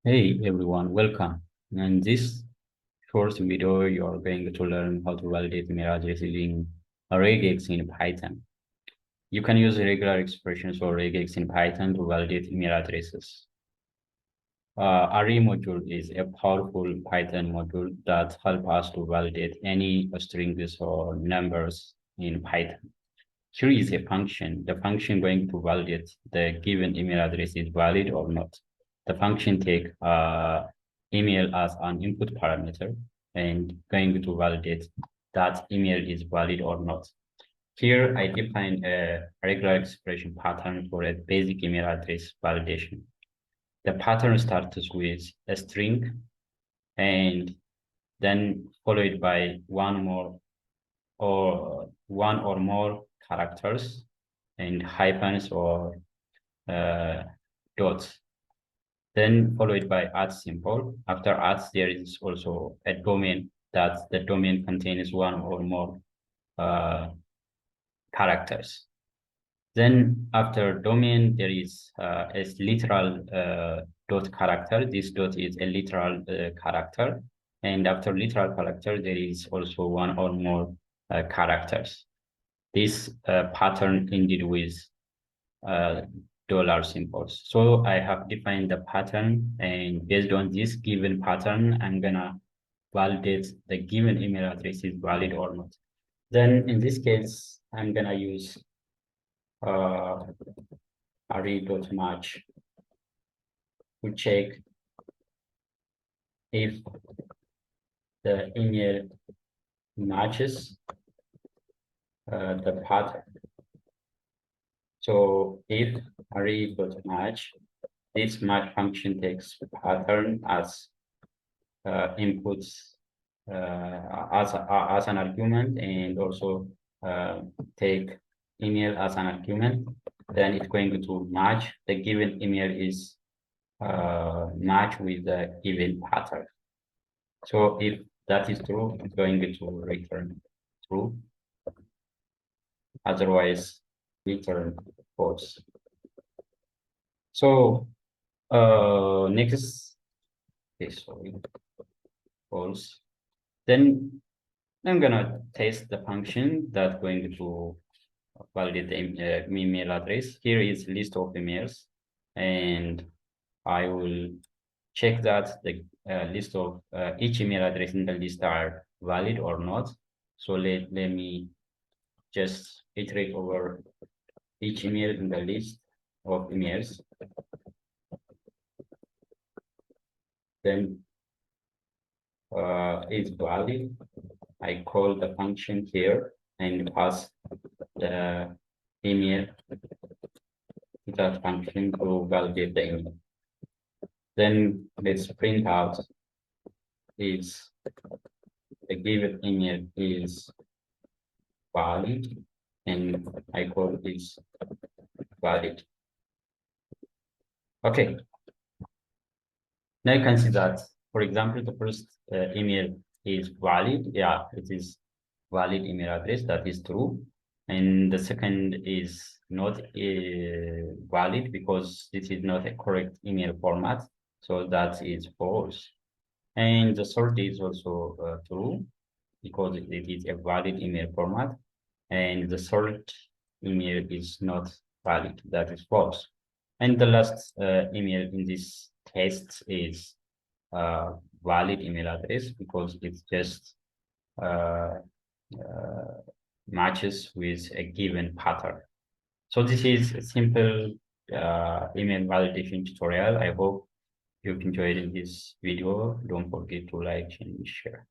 Hey everyone, welcome. In this short video, you are going to learn how to validate email address using a regex in Python. You can use regular expressions or regex in Python to validate email addresses. Array module is a powerful Python module that helps us to validate any strings or numbers in Python. Here is a function. The function going to validate the given email address is valid or not. The function take email as an input parameter and going to validate that email is valid or not. Here I define a regular expression pattern for a basic email address validation. The pattern starts with a string and then followed by one or more characters and hyphens or dots, then followed by @ symbol. After @ there is also a domain that the domain contains one or more characters. Then after domain, there is a literal dot character. This dot is a literal character. And after literal character, there is also one or more characters. This pattern ended with dollar symbols. So I have defined the pattern, and based on this given pattern, I'm gonna validate the given email address is valid or not. Then in this case, I'm gonna use array.match to check if the email matches the pattern. So if array.match, this match function takes pattern as inputs as an argument, and also take email as an argument, then it's going to match the given email is match with the given pattern. So if that is true, it's going to return true. Otherwise, return false. So next, okay, sorry, false. Then I'm gonna test the function that's going to validate the email address. Here is list of emails, and I will check that the list of each email address in the list are valid or not. So let me just iterate over each email in the list of emails. Then it's valid. I call the function here and pass the email to that function to validate the email. Then let's print out if the given email is valid, and I call this valid. Okay. Now you can see that, for example, the first email is valid. Yeah, it is valid email address. That is true. And the second is not valid because this is not a correct email format. So that is false. And the third is also true because it is a valid email format. And the third email is not valid. That is false. And the last email in this test is valid email address because it just matches with a given pattern. So this is a simple email validation tutorial. I hope you've enjoyed this video. Don't forget to like and share.